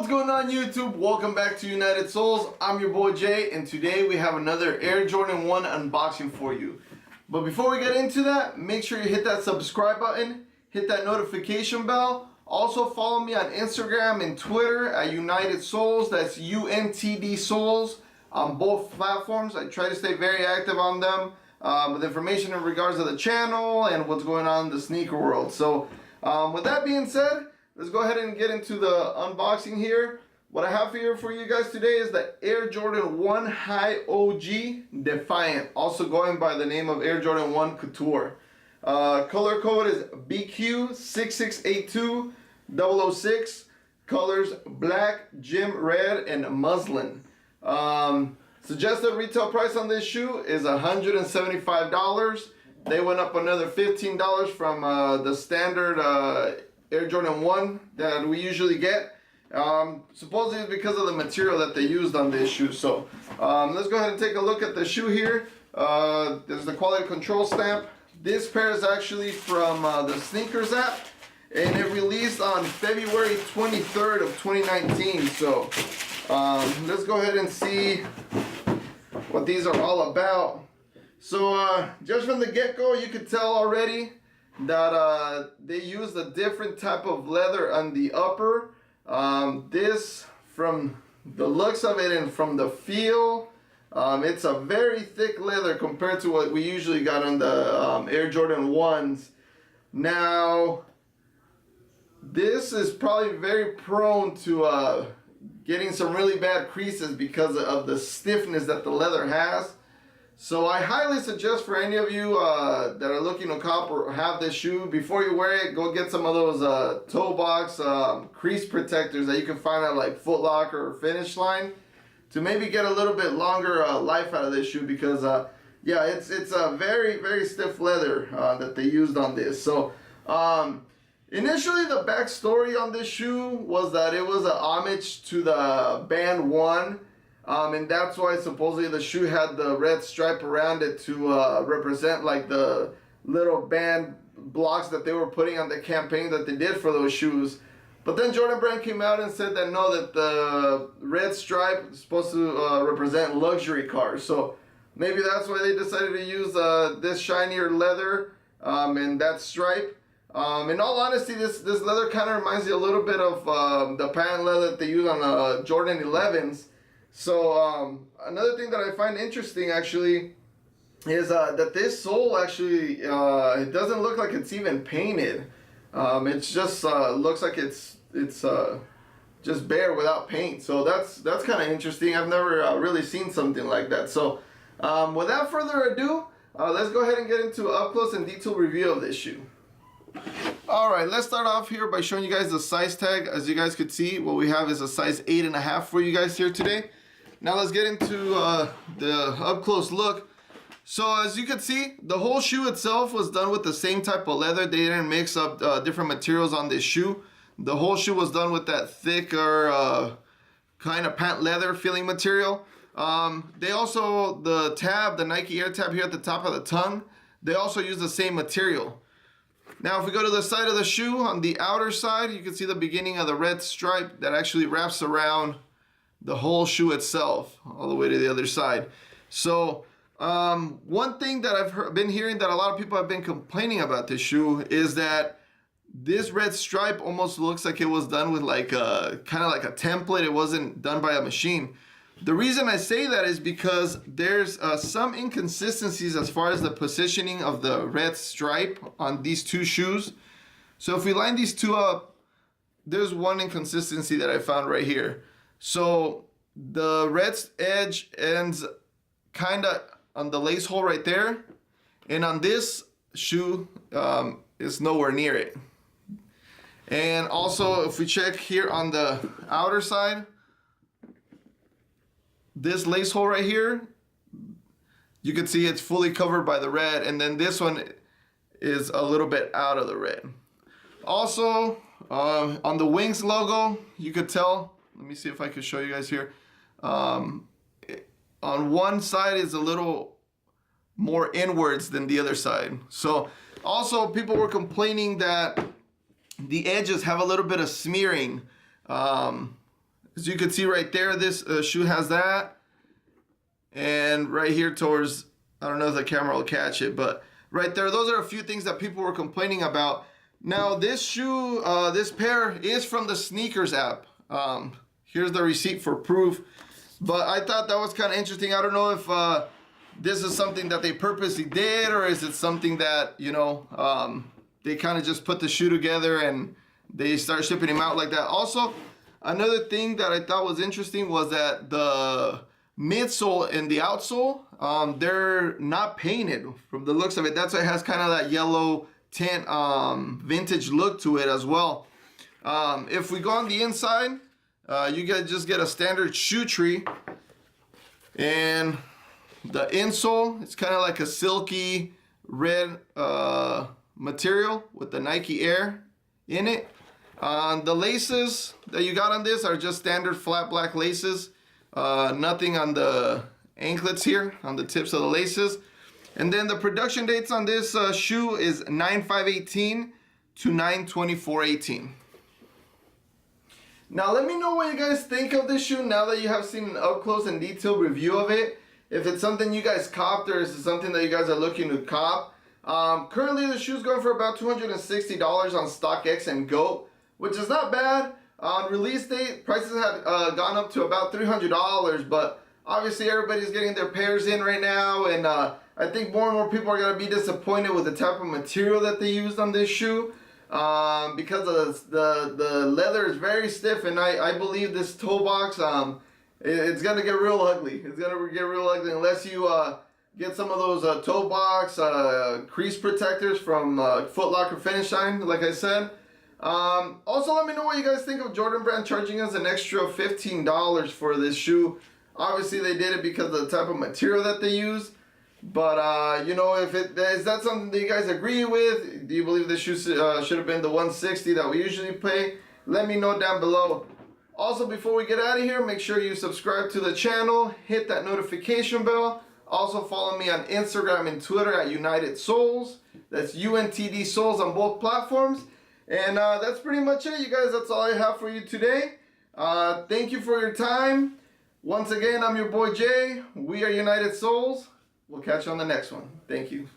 What's going on YouTube? Welcome back to United Souls. I'm your boy Jay, and today we have another Air Jordan 1 unboxing for you. But before we get into that, make sure you hit that subscribe button, hit that notification bell. Also follow me on Instagram and Twitter at United Souls. That's UNTD Souls on both platforms. I try to stay very active on them with information in regards to the channel and what's going on in the sneaker world. So with that being said, let's go ahead and get into the unboxing here. What I have here for you guys today is the Air Jordan 1 High OG Defiant, also going by the name of Air Jordan 1 Couture. Color code is BQ6682-006. Colors black, gym red, and muslin. Suggested retail price on this shoe is $175. They went up another $15 from the standard Air Jordan 1 that we usually get. Supposedly it's because of the material that they used on this shoe. So let's go ahead and take a look at the shoe here. There's the quality control stamp. This pair is actually from the Sneakers app, and it released on February 23rd of 2019. So let's go ahead and see what these are all about. So just from the get-go, you could tell already that they used a different type of leather on the upper. This, from the looks of it and from the feel, it's a very thick leather compared to what we usually got on the Air Jordan 1s. Now, this is probably very prone to getting some really bad creases because of the stiffness that the leather has. So I highly suggest for any of you that are looking to cop or have this shoe, before you wear it, go get some of those toe box crease protectors that you can find at like Foot Locker or Finish Line to maybe get a little bit longer life out of this shoe, because yeah, it's a very stiff leather that they used on this. So initially the backstory on this shoe was that it was a homage to the Band 1. And that's why supposedly the shoe had the red stripe around it to represent like the little band blocks that they were putting on the campaign that they did for those shoes. But then Jordan Brand came out and said that no, that the red stripe is supposed to represent luxury cars. So maybe that's why they decided to use this shinier leather and that stripe. In all honesty, this leather kind of reminds you a little bit of the patent leather that they use on Jordan 11s. So another thing that I find interesting actually is that this sole actually it doesn't look like it's even painted. It's just looks like it's just bare without paint. So that's kind of interesting. I've never really seen something like that. So without further ado, let's go ahead and get into an up close and detailed review of this shoe. Alright, let's start off here by showing you guys the size tag. As you guys could see, what we have is a size 8.5 for you guys here today. Now let's get into the up close look. So as you can see, the whole shoe itself was done with the same type of leather. They didn't mix up different materials on this shoe. The whole shoe was done with that thicker kind of pant leather feeling material. They also, the tab, the Nike Air tab here at the top of the tongue, they also use the same material. Now if we go to the side of the shoe, on the outer side, you can see the beginning of the red stripe that actually wraps around the whole shoe itself all the way to the other side. So one thing that I've been hearing that a lot of people have been complaining about this shoe is that this red stripe almost looks like it was done with like a kind of like a template. It wasn't done by a machine. The reason I say that is because there's some inconsistencies as far as the positioning of the red stripe on these two shoes. So if we line these two up, there's one inconsistency that I found right here. So the red edge ends kind of on the lace hole right there, and on this shoe it's nowhere near it. And also if we check here on the outer side, this lace hole right here, you can see it's fully covered by the red, and then this one is a little bit out of the red. Also on the wings logo, you could tell, let me see if I can show you guys here. On one side is a little more inwards than the other side. So also people were complaining that the edges have a little bit of smearing As you can see right there, this shoe has that. And right here towards, I don't know if the camera will catch it, but right there, those are a few things that people were complaining about. Now this shoe, this pair is from the sneakers app. Here's the receipt for proof. But I thought that was kind of interesting. I don't know if this is something that they purposely did, or is it something that, you know, they kind of just put the shoe together and they start shipping them out like that. Also, another thing that I thought was interesting was that the midsole and the outsole, they're not painted from the looks of it. That's why it has kind of that yellow tint, vintage look to it as well. If we go on the inside, you guys just get a standard shoe tree, and the insole, it's kind of like a silky red material with the Nike Air in it. The laces that you got on this are just standard flat black laces. Nothing on the anklets here, on the tips of the laces. And then the production dates on this shoe is 9/5/18 to 9/24/18. Now let me know what you guys think of this shoe now that you have seen an up close and detailed review of it. If it's something you guys copped, or is it something that you guys are looking to cop. Currently the shoe's going for about $260 on StockX and GOAT, which is not bad. On release date, prices had gone up to about $300, but obviously everybody's getting their pairs in right now, and I think more and more people are going to be disappointed with the type of material that they used on this shoe, because of the leather is very stiff, and I believe this toe box, it's going to get real ugly. It's going to get real ugly unless you get some of those toe box crease protectors from Foot Locker Finish Shine, like I said. Also, let me know what you guys think of Jordan Brand charging us an extra $15 for this shoe. Obviously, they did it because of the type of material that they use. But, you know, is that something that you guys agree with? Do you believe this shoe should have been the $160 that we usually pay? Let me know down below. Also, before we get out of here, make sure you subscribe to the channel, hit that notification bell. Also, follow me on Instagram and Twitter at United Soles. That's UNTD Soles on both platforms. And that's pretty much it, you guys. That's all I have for you today. Thank you for your time. Once again, I'm your boy Jay. We are United Soles. We'll catch you on the next one. Thank you.